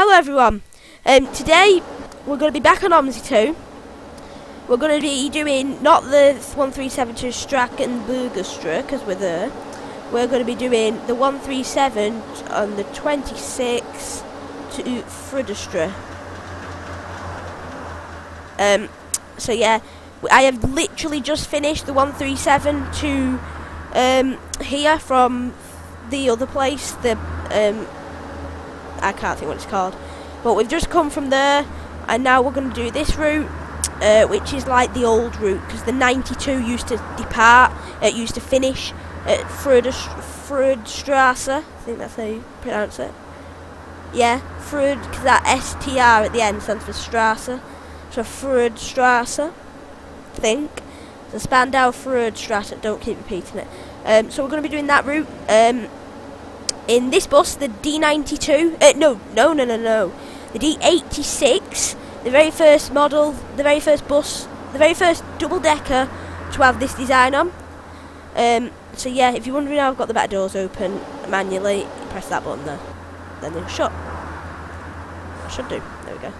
Hello everyone. Today we're going to be back on Omsi 2. We're going to be doing not the 137 to Strack and Burgerstra because we're there. We're going to be doing the 137 on the 26 to Frudestra. So yeah, I have literally just finished the 137 to here from the other place. The I can't think what it's called, but we've just come from there, and now we're going to do this route, which is like the old route, because the 92 used to depart, it used to finish at Frudstrasse, I think that's how you pronounce it. Yeah, Frud, because that STR at the end stands for Strasse, so Frudstrasse, I think. So Spandau, Frudstrasse, don't keep repeating it. So we're going to be doing that route. In this bus, the D92, no, the D86, the very first model, the very first bus, the very first double-decker to have this design on. So yeah, if you're wondering how I've got the back doors open manually, you press that button there, then they'll shut. I should do, there we go.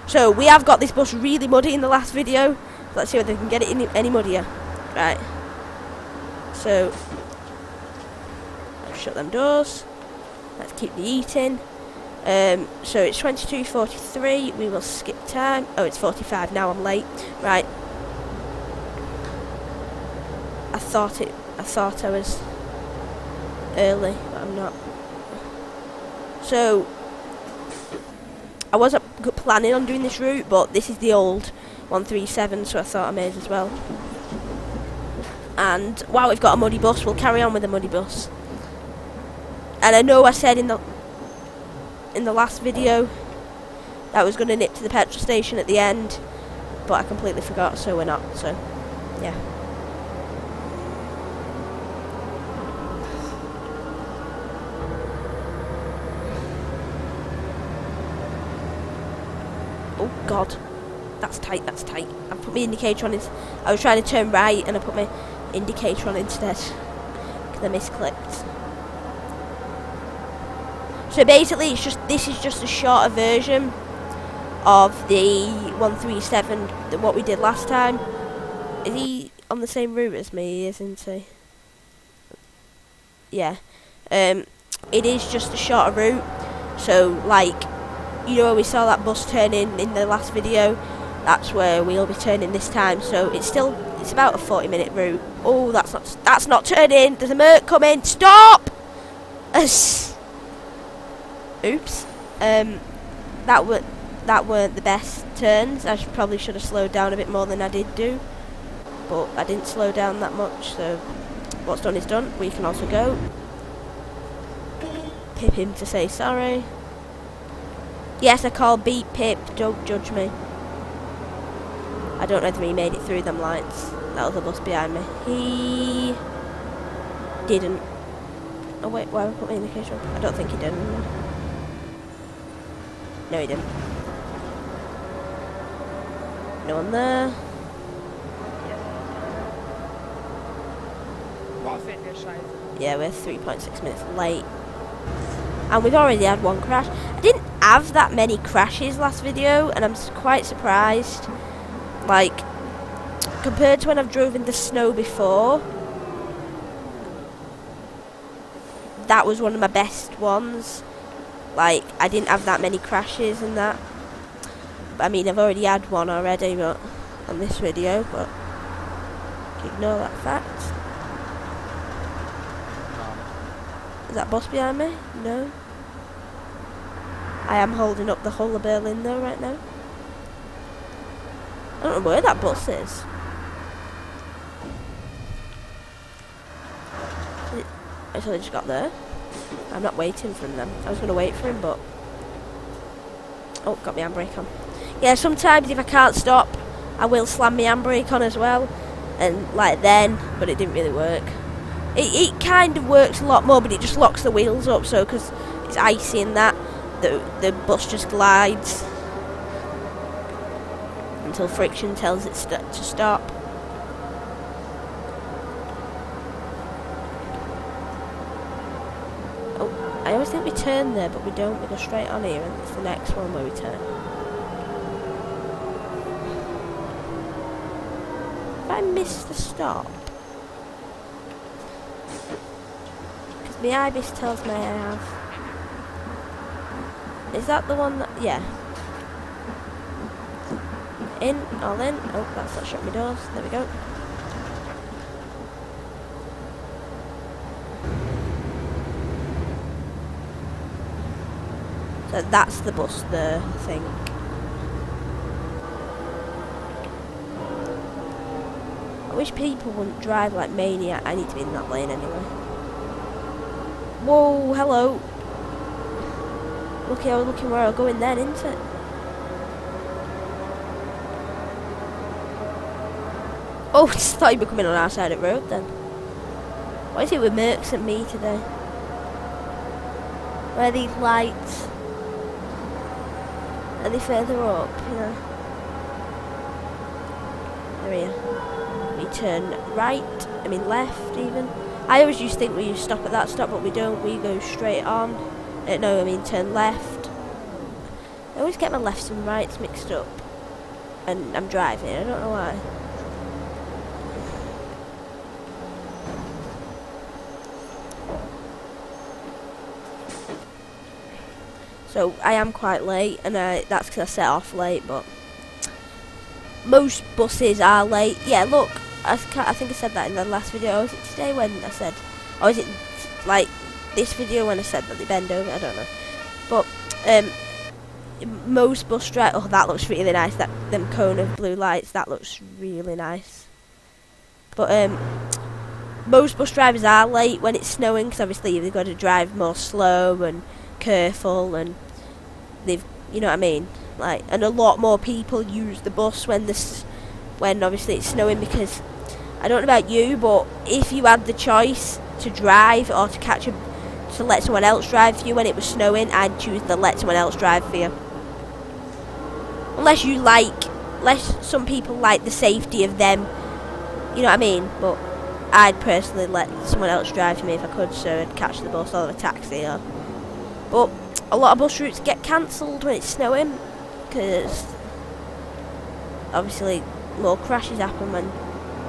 So we have got this bus really muddy in the last video, let's see whether we can get it any muddier. Right, so shut them doors. Let's keep the eating. So it's 22:43. We will skip time. Oh, it's 45 now. I'm late. Right. I thought I was early, but I'm not. So I wasn't planning on doing this route, but this is the old 137, so I thought I may as well. And while we've got a muddy bus, we'll carry on with the muddy bus. And I know I said in the last video that I was going to nip to the petrol station at the end, but I completely forgot, so we're not. So, yeah. Oh God, that's tight. That's tight. I put my indicator on. I was trying to turn right, and I put my indicator on instead because I misclicked. So basically, this is just a shorter version of the 137, what we did last time. Is he on the same route as me, isn't he? Yeah. It is just a shorter route. So, like, you know where we saw that bus turning in the last video? That's where we'll be turning this time. So it's about a 40-minute route. Oh, that's not turning. There's a Merc coming. Stop! Oops. That weren't the best turns. I probably should have slowed down a bit more than I did do, but I didn't slow down that much. So what's done is done. We can also go. Pip him to say sorry. Yes, I call beep Pip. Don't judge me. I don't know whether he made it through them lights. That was the bus behind me. He didn't. Oh wait, why have I put my indicator on? I don't think he did. No, he didn't. No one there. Yeah, we're 3.6 minutes late. And we've already had one crash. I didn't have that many crashes last video, and I'm quite surprised. Like, compared to when I've drove in the snow before, that was one of my best ones. Like, I didn't have that many crashes and that. I mean, I've already had one already, but on this video, but ignore that fact. Is that bus behind me? No. I am holding up the whole of Berlin though right now. I don't know where that bus is. So they just got there. I'm not waiting for them. I was going to wait for him, but... Oh, got my handbrake on. Yeah, sometimes if I can't stop, I will slam my handbrake on as well. And like then, but it didn't really work. It kind of works a lot more, but it just locks the wheels up, so because it's icy and that, the bus just glides until friction tells it to stop. Oh, I always think we turn there, but we don't. We go straight on here, and it's the next one where we turn. If I miss the stop, because my ibis tells me I have. Is that the one that? Yeah. In, all in. Oh, that's not shut my doors. There we go. So that's the bus there, I think. I wish people wouldn't drive like maniac. I need to be in that lane anyway. Whoa, hello. Lucky I was looking where I was going then, isn't it? Oh, I just thought you'd be coming on our side of the road then. What is it with Mercs and me today? Where are these lights? Are they further up, you know? There we are. We turn right, I mean left even. I always used to think we stop at that stop, but we don't. We go straight on. No, I mean turn left. I always get my lefts and rights mixed up. And I'm driving, I don't know why. So I am quite late, and that's because I set off late, but most buses are late. Yeah, look, I think I said that in the last video. Was it today when I said, or is it like this video when I said that they bend over? I don't know. But most bus drivers, oh, that looks really nice, that them cone of blue lights, that looks really nice. But most bus drivers are late when it's snowing, because obviously they've got to drive more slow and careful, and they've, you know what I mean, like, and a lot more people use the bus when obviously it's snowing, because I don't know about you, but if you had the choice to drive or to let someone else drive for you when it was snowing, I'd choose to let someone else drive for you. Unless some people like the safety of them, you know what I mean, but I'd personally let someone else drive for me if I could, so I'd catch the bus or a taxi. But a lot of bus routes get cancelled when it's snowing, because obviously more crashes happen when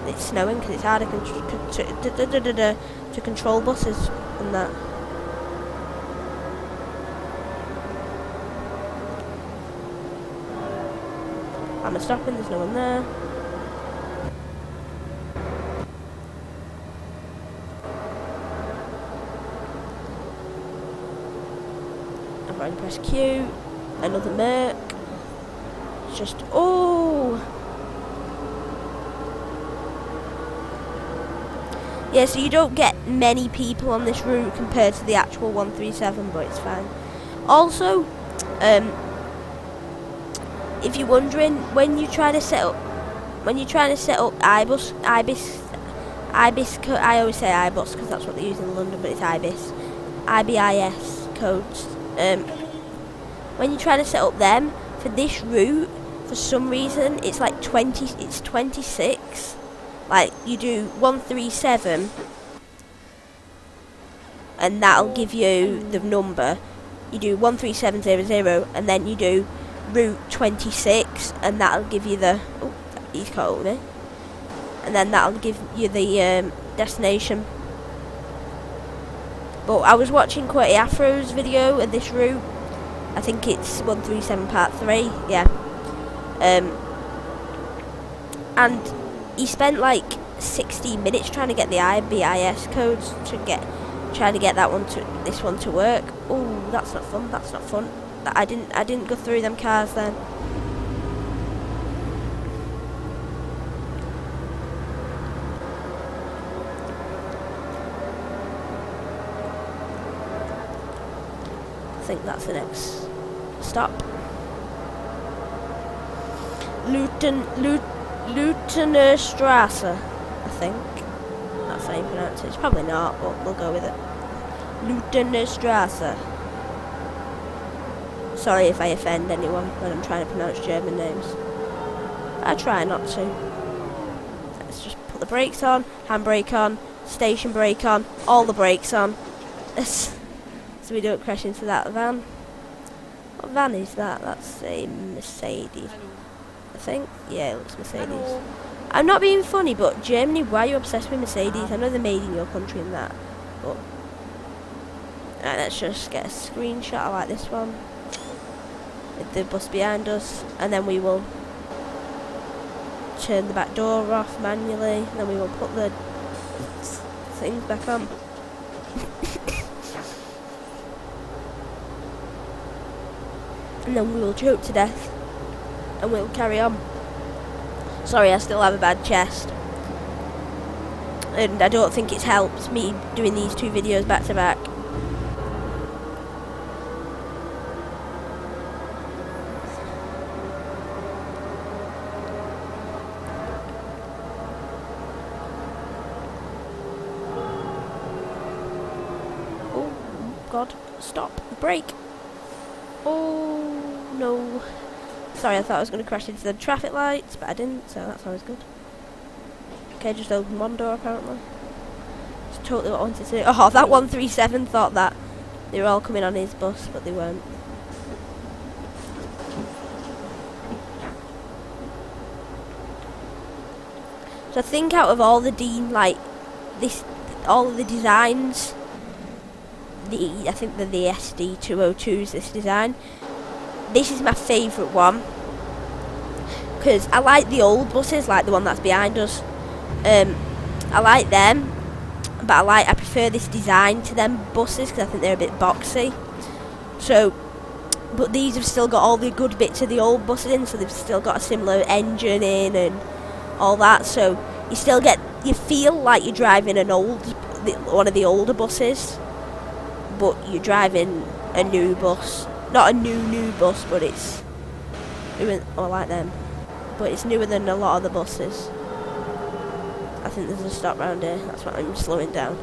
it's snowing, because it's harder to control buses and that. I'm stopping, there's no one there. I'm going to press Q, another Merc. It's just, oh! Yeah, so you don't get many people on this route compared to the actual 137, but it's fine. Also, if you're wondering, when you're trying to set up IBIS, I always say IBUS because that's what they use in London, but it's IBIS codes. When you try to set up them for this route, for some reason it's like 26. Like, you do 137 and that'll give you the number. You do 13700 and then you do route 26 and that'll give you the, oh, he's caught me, and then that'll give you the destination. But I was watching Quirty Afro's video of this route. I think it's 137 part 3, yeah. And he spent like 16 minutes trying to get the IBIS codes trying to get this one to work. Oh, that's not fun. That's not fun. I didn't go through them cars then. I think that's the next stop. Lutener Strasse, I think. That's how you pronounce it. It's probably not, but we'll go with it. Lutener Strasse. Sorry if I offend anyone when I'm trying to pronounce German names. I try not to. Let's just put the brakes on, handbrake on, station brake on, all the brakes on. Let's so we don't crash into that van. What van is that? That's a Mercedes, I think. Yeah, it looks Mercedes. Hello. I'm not being funny, but Germany, why are you obsessed with Mercedes? I know they're made in your country and that, but... Alright, let's just get a screenshot. I like this one. With the bus behind us, and then we will turn the back door off manually, and then we will put the things back on. And then we will choke to death, and we'll carry on. Sorry, I still have a bad chest, and I don't think it's helped me doing these 2 videos back to back. Oh God, stop, brake. Oh no. Sorry, I thought I was going to crash into the traffic lights, but I didn't, so that's always good. Okay, just opened one door apparently. It's totally what I wanted to do. Oh, that 137 thought that they were all coming on his bus, but they weren't. So I think out of all the all of the designs, I think they're the SD202s, this design. This is my favourite one, because I like the old buses, like the one that's behind us. I like them, but I prefer this design to them buses, because I think they're a bit boxy. So, but these have still got all the good bits of the old buses in, so they've still got a similar engine in and all that. So you feel like you're driving one of the older buses, but you're driving a new bus. Not a new bus, but it's newer. Oh, I like them, but it's newer than a lot of the buses. I think there's a stop round here. That's why I'm slowing down.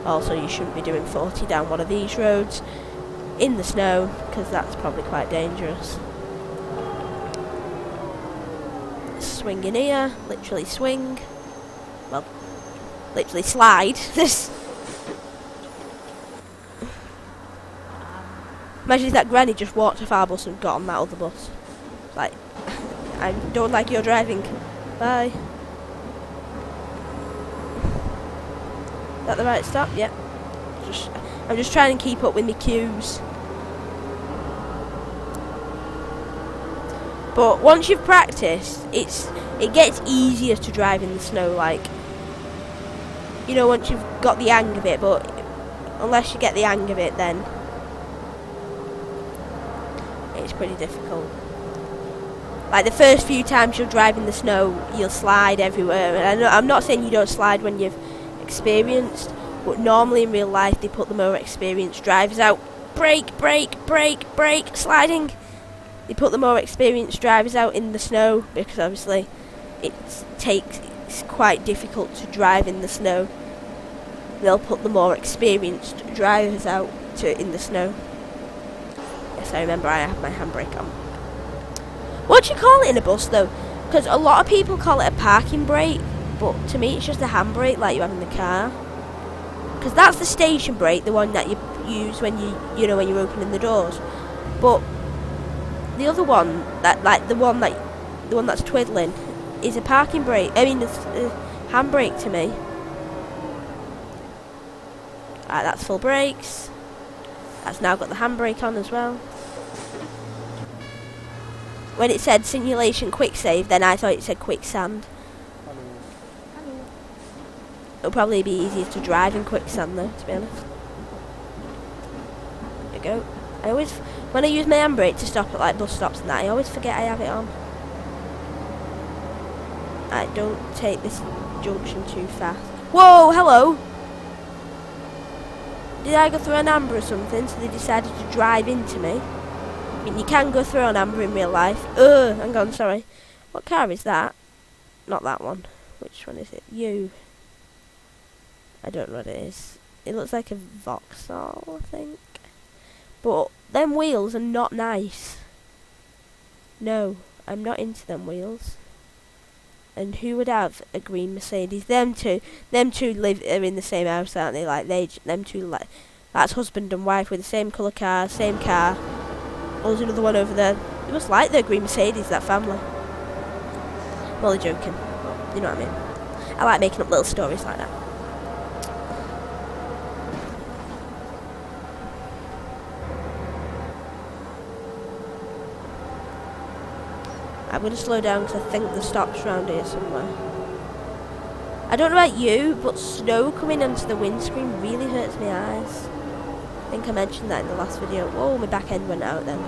Also, you shouldn't be doing 40 down one of these roads in the snow, because that's probably quite dangerous. Swing in here, literally swing. Well, literally slide. Imagine if that granny just walked off our bus and got on that other bus. Like, I don't like your driving. Bye. Is that the right stop? Yep. I'm just trying to keep up with my cues. But once you've practiced, it gets easier to drive in the snow. Like, you know, once you've got the hang of it. But unless you get the hang of it, then it's pretty difficult. Like the first few times you'll drive in the snow, you'll slide everywhere. And I'm not saying you don't slide when you've experienced, but normally in real life they put the more experienced drivers out. Brake, sliding. They put the more experienced drivers out in the snow, because obviously it's quite difficult to drive in the snow. They'll put the more experienced drivers out in the snow. Yes, I remember I have my handbrake on. What do you call it in a bus though? Because a lot of people call it a parking brake, but to me it's just a handbrake like you have in the car. Because that's the station brake, the one that you use when when you're opening the doors. But the other one, the one that's twiddling, is a parking brake. I mean, it's a handbrake to me. Alright, that's full brakes. That's now got the handbrake on as well. When it said simulation quick save, then I thought it said quicksand. Hello. It'll probably be easier to drive in quicksand though, to be honest. There we go. When I use my handbrake to stop at like bus stops and that, I always forget I have it on. Alright, don't take this junction too fast. Whoa, hello! Did I go through an amber or something, so they decided to drive into me? I mean, you can go through an amber in real life. Hang on, sorry. What car is that? Not that one. Which one is it? You. I don't know what it is. It looks like a Vauxhall, I think. But them wheels are not nice. No, I'm not into them wheels. And who would have a green Mercedes? Them two are in the same house, aren't they? Like them two That's husband and wife with the same colour car, same car. Oh, there's another one over there. They must like their green Mercedes, that family. I'm only joking, but you know what I mean. I like making up little stories like that. I'm going to slow down because I think the stop's around here somewhere. I don't know about you, but snow coming onto the windscreen really hurts my eyes. I think I mentioned that in the last video. Whoa, my back end went out then.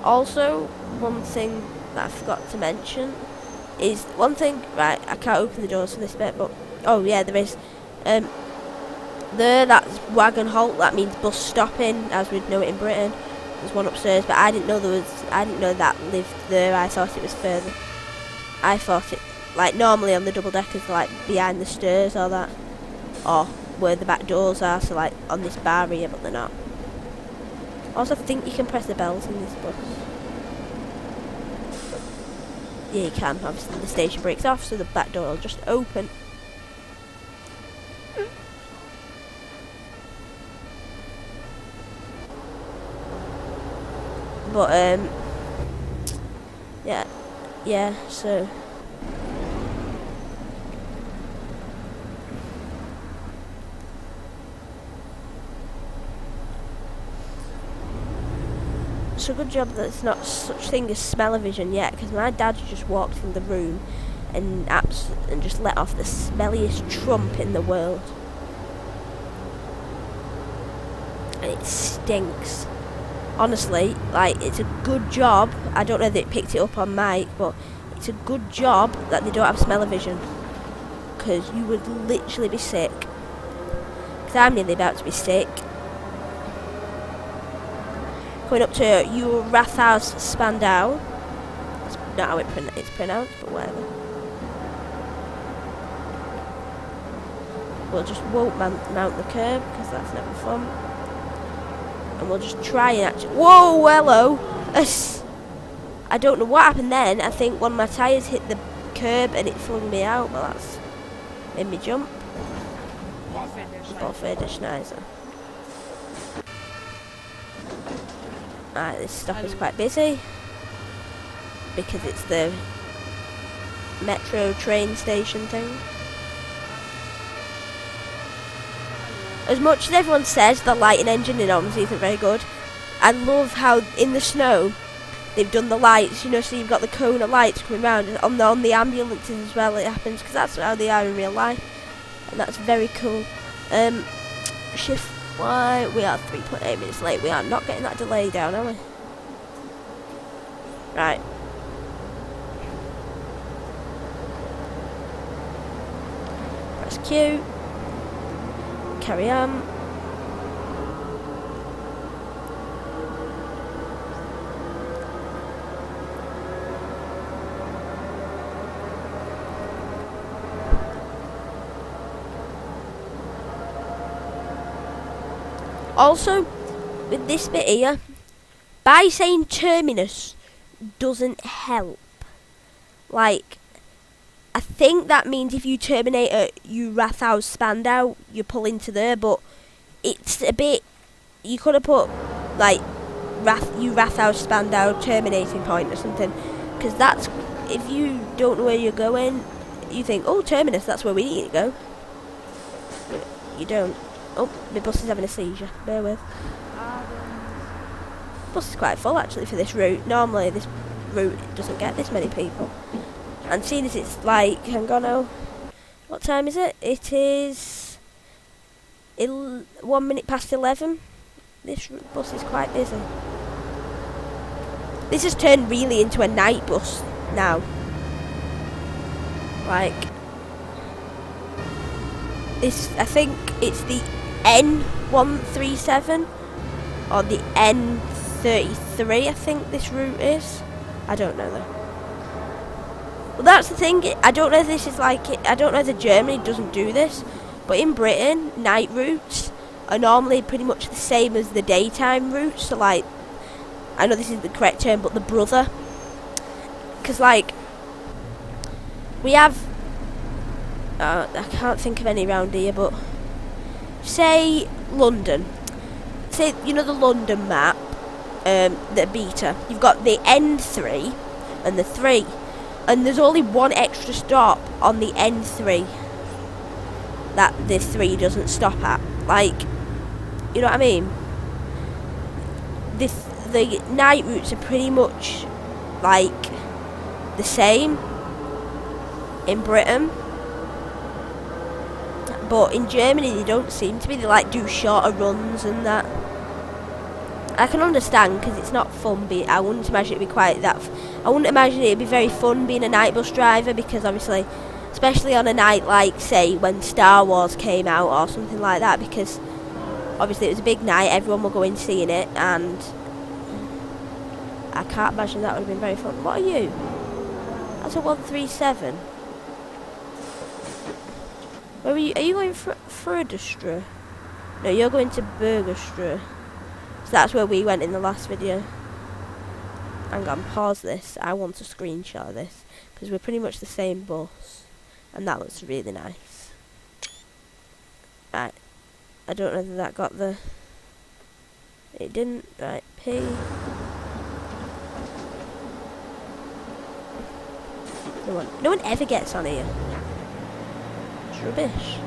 Also, one thing that I forgot to mention is one thing, right, I can't open the doors for this bit, but oh yeah, there is. There, that's wagon halt, that means bus stopping, as we'd know it in Britain. There's one upstairs, but I didn't know that lived there. I thought it was further. I thought it, like, normally on the double deckers, like behind the stairs or that, or where the back doors are, so like on this bar here, but they're not. Also, I think you can press the bells in this bus. Yeah, you can. Obviously, the station breaks off, so the back door will just open. But yeah, so it's a good job that it's not such thing as smell-o-vision yet, because my dad just walked in the room and just let off the smelliest trump in the world, and it stinks. Honestly, like, it's a good job. I don't know that it picked it up on mic, but it's a good job that they don't have smell-o-vision, because you would literally be sick. Because I'm nearly about to be sick. Going up to your Rathaus Spandau. That's not how it's pronounced, but whatever. We'll just won't mount the curb, because that's never fun. And we'll just try and actually... Whoa, hello! I don't know what happened then. I think one of my tyres hit the curb and it flung me out. Well, that's made me jump. Schneider. Right, this stop is quite busy, because it's the metro train station thing. As much as everyone says the lighting engine in Omsi isn't very good, I love how in the snow they've done the lights, you know, so you've got the cone of lights coming round, and on the ambulances as well it happens, because that's how they are in real life, and that's very cool. Shift Y, we are 3.8 minutes late. We are not getting that delay down, are we? Right. Press Q. Carry on. Also, with this bit here, by saying terminus doesn't help. Like, I think that means if you terminate at you Rathaus Spandau, you pull into there, but it's a bit, you could have put, like, you Rathaus Spandau terminating point or something, because that's, if you don't know where you're going, you think, oh, terminus, that's where we need to go. But you don't. Oh, my bus is having a seizure. Bear with. Bus is quite full actually for this route. Normally this route doesn't get this many people. And seeing as it's like, hang on now. What time is it? It is 1 minute past 11. This bus is quite busy. This has turned really into a night bus now. Like, this, I think it's the N137 or the N33, I think this route is. I don't know though. Well, that's the thing, I don't know if this is like it, I don't know if Germany doesn't do this, but in Britain, night routes are normally pretty much the same as the daytime routes. So like, I know this is the correct term, but the brother, because like, we have, I can't think of any around here, but say London. Say, you know the London map, the beta. You've got the N3 and the 3. And there's only one extra stop on the N3 that the 3 doesn't stop at. Like, you know what I mean? The night routes are pretty much like the same in Britain, but in Germany they don't seem to be. They like do shorter runs and that. I can understand because it's not fun. I wouldn't imagine it'd be quite that. I wouldn't imagine it'd be very fun being a night bus driver, because obviously, especially on a night like, say, when Star Wars came out or something like that, because obviously it was a big night, everyone will go in seeing it, and I can't imagine that would have been very fun. What are you? That's a 137. Where are you? Are you going for Fröderstra? No, you're going to Bergerstra. So that's where we went in the last video. Hang on, pause this. I want a screenshot of this, because we're pretty much the same bus, and that looks really nice. Right, I don't know whether that got the... It didn't. Right, P. No one ever gets on here. It's rubbish.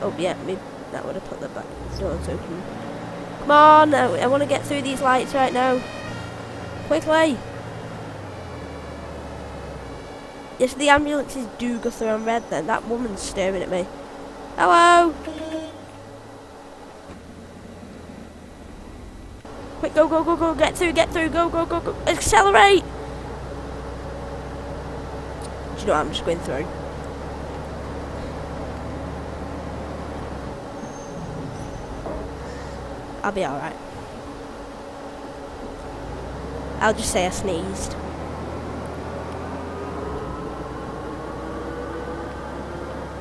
Oh yeah, maybe that would have put the back doors open. Come on, I want to get through these lights right now. Quickly. Yes, the ambulances do go through on red then. That woman's staring at me. Hello! Quick, go, go, go, go, get through, go, go, go, go. Accelerate! Do you know what, I'm just going through. I'll be alright. I'll just say I sneezed.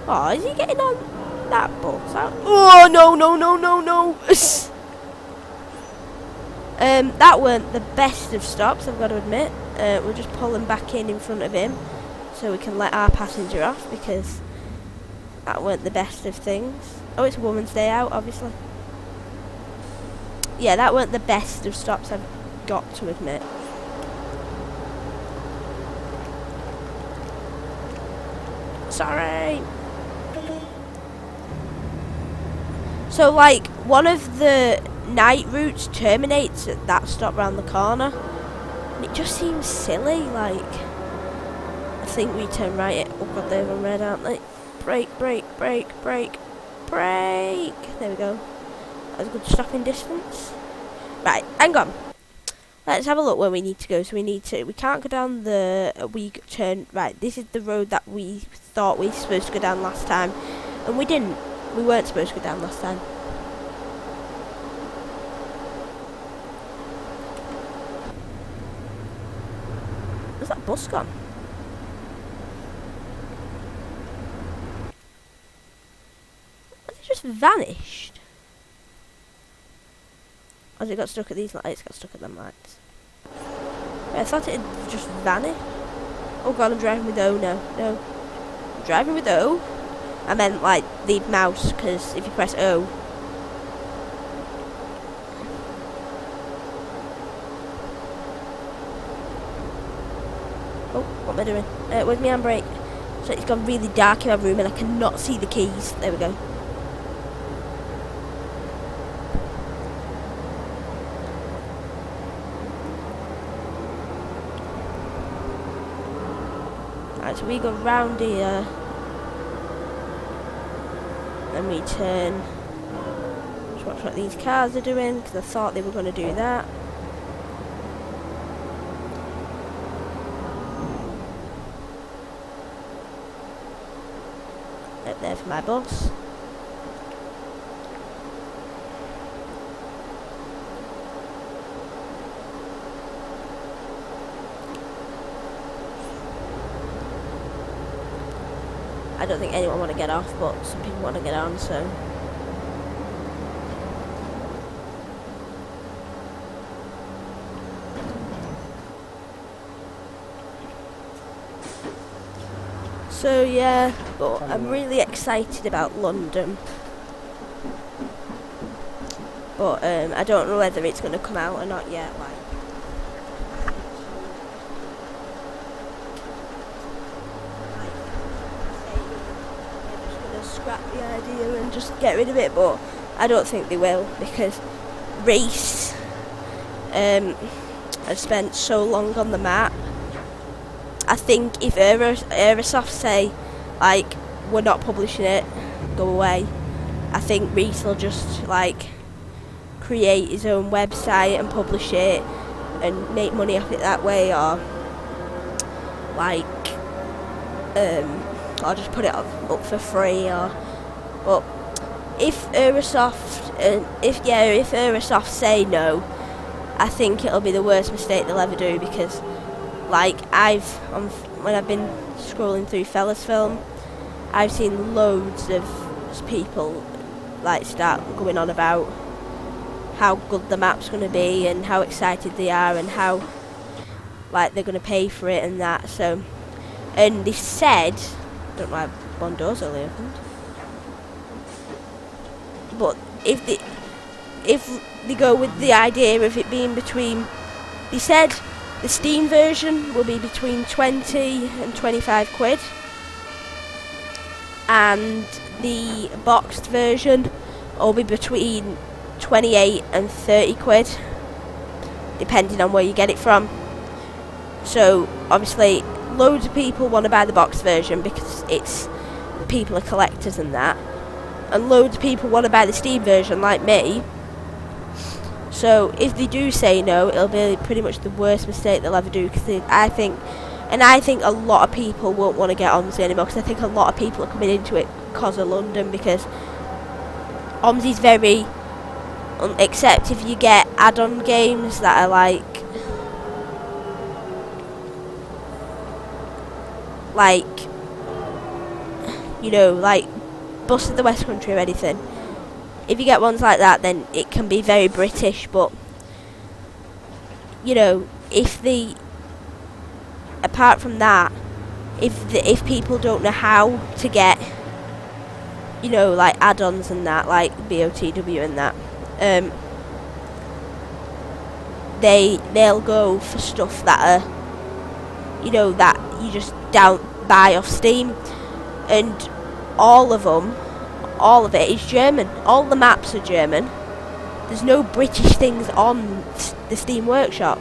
Oh, is he getting on that bus? Oh, no, no, no, no, no. That weren't the best of stops, I've got to admit. We'll just pull him back in front of him, so we can let our passenger off, because that weren't the best of things. Oh, it's Women's Day out, obviously. Yeah, that weren't the best of stops, I've got to admit. Sorry. So, like, one of the night routes terminates at that stop round the corner. And it just seems silly, like... I think we turn right at... Oh god, they're on red, aren't they? Brake, brake, brake, brake, brake! There we go. That was a good stopping distance. Right, hang on. Let's have a look where we need to go. So we can't go down right, this is the road that we thought we were supposed to go down last time. And we didn't. We weren't supposed to go down last time. Where's that bus gone? Has it just vanished? Has it got stuck at these lights? It's got stuck at them lights. I thought it had just vanished. Oh god, I'm driving with O now. No. I'm driving with O. I meant like the mouse, because if you press O. Oh, what am I doing? Where's my handbrake? So it's gone really dark in my room and I cannot see the keys. There we go. So we go round here and we turn. Just watch what these cars are doing, because I thought they were going to do that. Up there for my bus. I don't think anyone want to get off, but some people want to get on, so... So yeah, but I'm really excited about London. but I don't know whether it's going to come out or not yet. Like, they're just going to scrap the idea and just get rid of it, but I don't think they will, because Reese has spent so long on the map. I think if Aerosoft say, like, we're not publishing it, go away, I think Reese will just, like, create his own website and publish it and make money off it that way, or like or just put it up for free. Or but if Aerosoft say no, I think it'll be the worst mistake they'll ever do, because like when I've been scrolling through Fella's film, I've seen loads of people like start going on about how good the map's going to be and how excited they are and how like they're going to pay for it and that. So, and they said, I don't know why one door's only opened, but if they go with the idea of it being between, they said the Steam version will be between 20 and 25 quid, and the boxed version will be between 28 and 30 quid, depending on where you get it from. So obviously loads of people want to buy the boxed version because it's people are collectors and that, and loads of people want to buy the Steam version like me. So if they do say no, it'll be pretty much the worst mistake they'll ever do, because I think a lot of people won't want to get Omsi anymore, because I think a lot of people are coming into it because of London, because Omsi's very, except if you get add-on games that are like you know, like Bus of the West Country or anything. If you get ones like that, then it can be very British. But you know, apart from that, if people don't know how to get, you know, like add-ons and that, like BOTW and that, they'll go for stuff that are, you know, that you just buy off Steam, and all of it is German. All the maps are German. There's no British things on the Steam Workshop.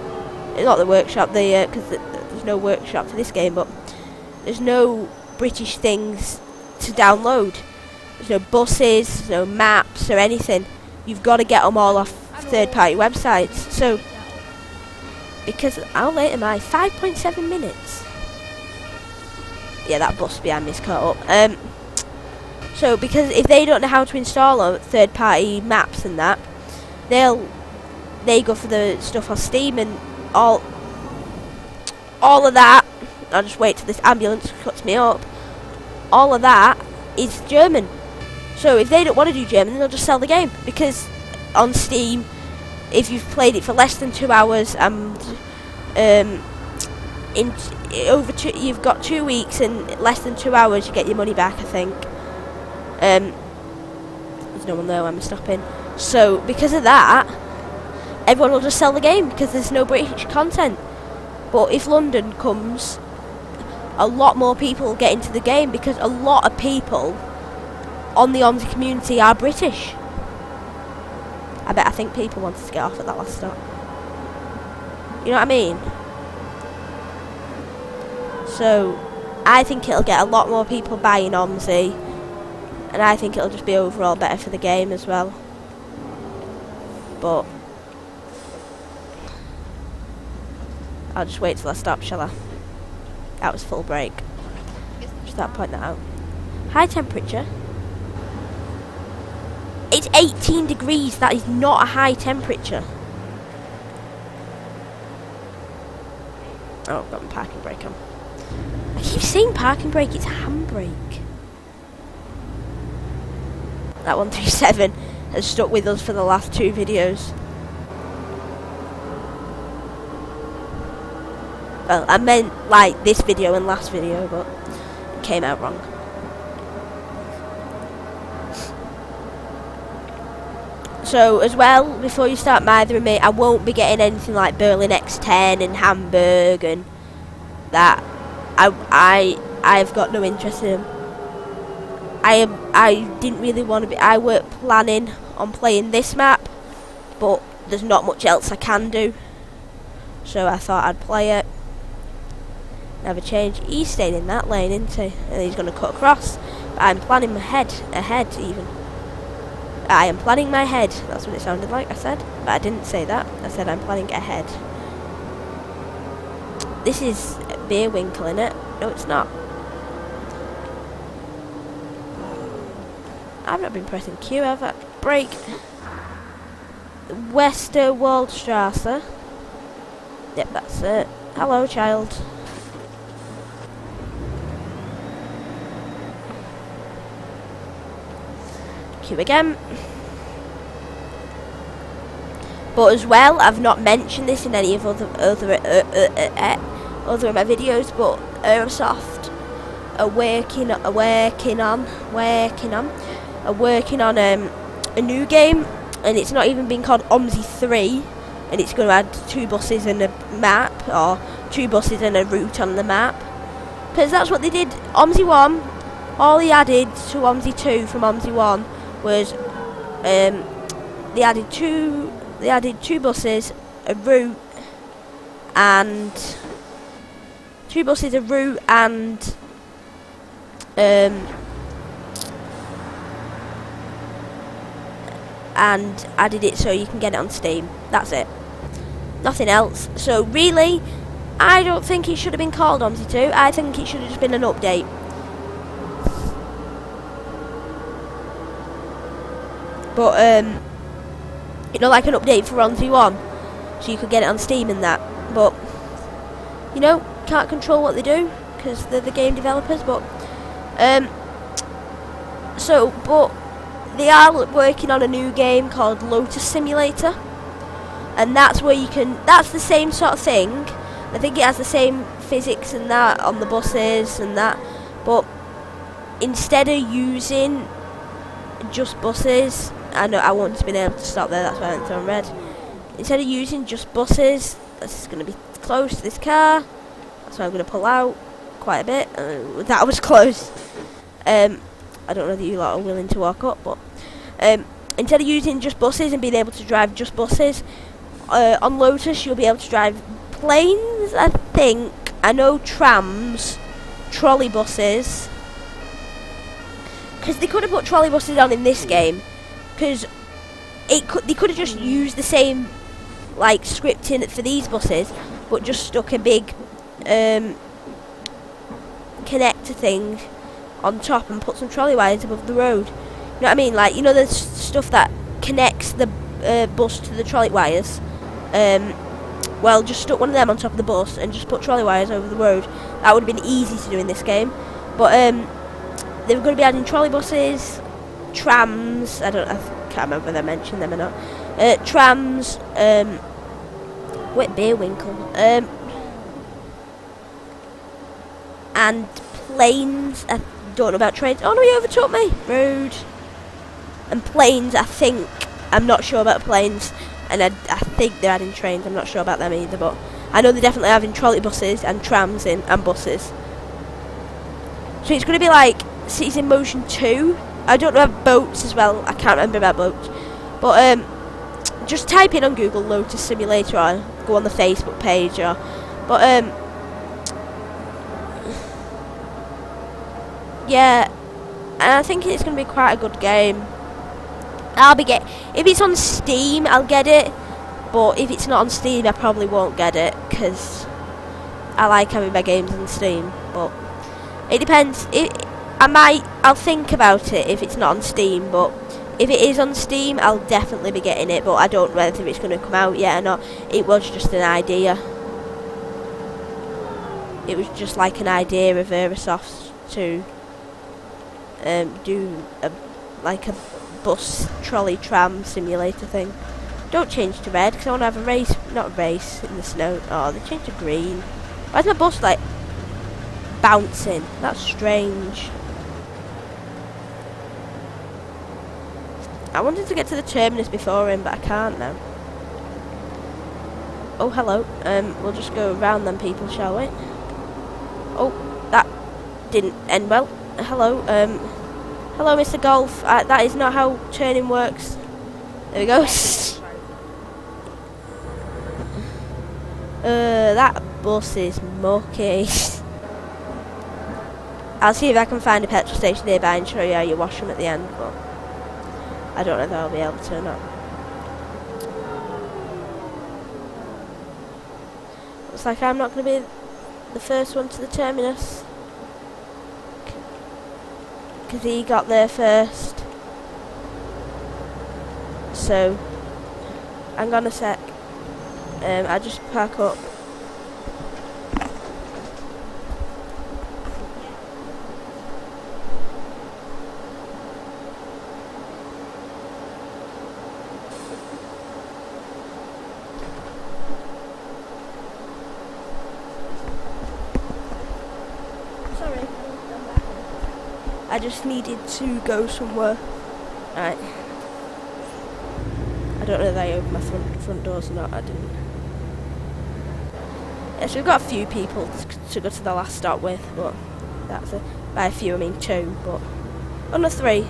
Not the workshop, because there's no workshop for this game, but there's no British things to download. There's no buses, no maps or anything. You've got to get them all off third-party websites. So, because how late am I? 5.7 minutes. Yeah, that bus behind me's caught up. So, because if they don't know how to install third-party maps and that, they go for the stuff on Steam, and all of that. I'll just wait till this ambulance cuts me up. All of that is German. So if they don't want to do German, then they'll just sell the game, because on Steam, if you've played it for less than 2 hours and you've got 2 weeks and less than 2 hours, you get your money back, I think. There's no one there when I'm stopping. So because of that, everyone will just sell the game, because there's no British content. But if London comes, a lot more people get into the game, because a lot of people on the Omsi community are British. I think people wanted to get off at that last stop. You know what I mean? So I think it'll get a lot more people buying Omsi, and I think it'll just be overall better for the game as well. But I'll just wait till I stop, shall I? That was full break. Just that point that out. High temperature. It's 18 degrees. That is not a high temperature. Oh, got my parking brake on. I keep saying parking brake, it's handbrake. That 137 has stuck with us for the last 2 videos. Well, I meant like this video and last video, but it came out wrong. So as well, before you start mithering me, I won't be getting anything like Berlin X10 and Hamburg and that. I've got no interest in them. I didn't really want to be. I weren't planning on playing this map, but there's not much else I can do, so I thought I'd play it. Have a change. He's staying in that lane, isn't he? And he's going to cut across. But I'm planning my head ahead even. I am planning my head. That's what it sounded like I said. But I didn't say that. I said I'm planning ahead. This is Beer Winkle, innit? No, it's not. I've not been pressing Q, have I? Brake. Westerwaldstrasse. Yep, that's it. Hello, child. Q again. But as well, I've not mentioned this in any of other of my videos, but Aerosoft are working on a new game, and it's not even been called Omsi 3, and it's going to add 2 buses and a map, or 2 buses and a route on the map, because that's what they did. Omsi 1, all he added to Omsi 2 from Omsi 1 was they added two buses, a route, and 2 buses, a route, and added it so you can get it on Steam. That's it. Nothing else. So really, I don't think it should have been called Omsi 2. I think it should have just been an update. But you know, like an update for Omsi 1, so you could get it on Steam and that. But you know, can't control what they do because they're the game developers. But but they are working on a new game called Lotus Simulator, and that's where you can. That's the same sort of thing. I think it has the same physics and that on the buses and that, but instead of using just buses, I know I wouldn't have been able to stop there. That's why I went on red. Instead of using just buses, this is going to be close to this car. That's why I'm going to pull out quite a bit. That was close. I don't know that you lot are willing to walk up, but instead of using just buses and being able to drive just buses, on Lotus you'll be able to drive planes, I think. I know trams, trolley buses, because they could have put trolley buses on in this game, because they could have just used the same like scripting for these buses, but just stuck a big connector thing on top and put some trolley wires above the road. You know what I mean? Like, you know, the stuff that connects the bus to the trolley wires. Well, just stuck one of them on top of the bus and just put trolley wires over the road. That would have been easy to do in this game. But they were going to be adding trolley buses, trams. I can't remember whether I mentioned them or not. Trams. Wait, Beer Winkle. And planes. I don't know about trains. Oh no, you overtook me. Rude. And planes, I think. I'm not sure about planes. And I think they're adding trains. I'm not sure about them either, but I know they're definitely having trolley buses and trams in and buses. So it's going to be like Cities in Motion 2. I don't know about boats as well. I can't remember about boats. But just type in on Google Lotus Simulator or go on the Facebook page. Yeah, and I think it's going to be quite a good game. If it's on Steam, I'll get it, but if it's not on Steam, I probably won't get it, because I like having my games on Steam, but it depends. I'll think about it if it's not on Steam, but if it is on Steam, I'll definitely be getting it, but I don't know whether it's going to come out yet or not. It was just an idea. It was just like an idea of Aerosoft to do a bus, trolley, tram simulator thing. Don't change to red, because I want to have a race, not a race in the snow. Oh, they changed to green. Why is my bus like bouncing? That's strange. I wanted to get to the terminus before him, but I can't now. Oh, hello. We'll just go around them people, shall we? Oh, that didn't end well. Hello, hello, Mr. Golf. That is not how turning works. There we go. That bus is mucky. I'll see if I can find a petrol station nearby and show you how you wash them at the end, but I don't know if I'll be able to or not. Looks like I'm not going to be the first one to the terminus, because he got there first. So, hang on a sec. I just park up. Sorry, I just needed to go somewhere. Right. I don't know if I opened my front doors or not. I didn't. Yeah, so we've got a few people to go to the last stop with, but that's it. By a few I mean 2, but oh no, 3.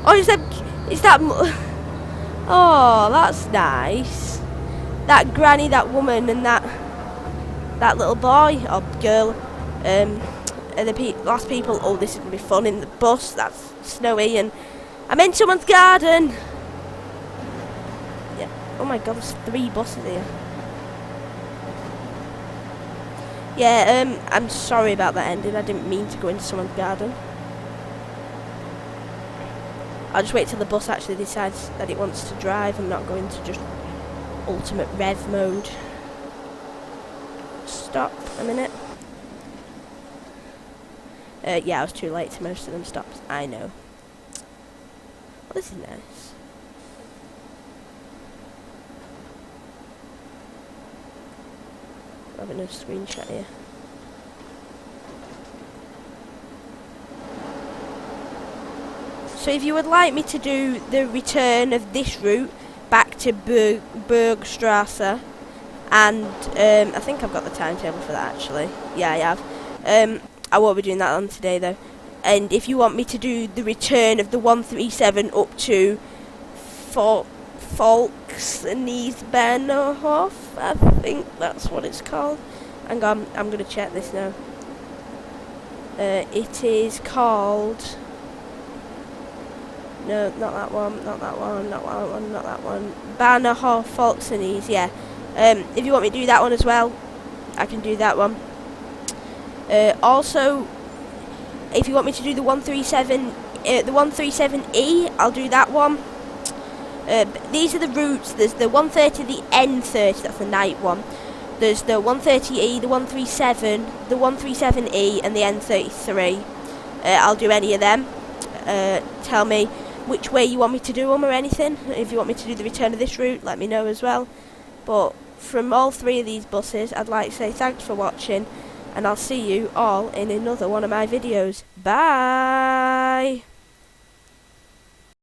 Oh, is that? Oh, that's nice. That granny, that woman, and that little boy or girl, are the last people. Oh, this is gonna be fun in the bus. That's snowy, and I'm in someone's garden. Yeah. Oh my God, there's 3 buses here. Yeah, I'm sorry about that ending. I didn't mean to go into someone's garden. I'll just wait till the bus actually decides that it wants to drive and not go into just ultimate rev mode. Stop a minute. Yeah, I was too late to most of them stops. I know. Well, this is nice. I'm having a screenshot here. So if you would like me to do the return of this route back to Bergstrasse, and I think I've got the timetable for that actually. Yeah, I have. I won't be doing that on today though. And if you want me to do the return of the 137 up to Volksniesbahnhof, I think that's what it's called. Hang on, I'm going to check this now. It is called... No, not that one, not that one, not that one, not that one. Bahnhof Volksnies, yeah. If you want me to do that one as well, I can do that one. Also, if you want me to do the 137E, I'll do that one. These are the routes. There's the 130, the N30, that's the night one. There's the 130E, the 137, the 137E, and the N33. I'll do any of them. Tell me which way you want me to do them or anything. If you want me to do the return of this route, let me know as well. But from all 3 of these buses, I'd like to say thanks for watching, and I'll see you all in another one of my videos. Bye!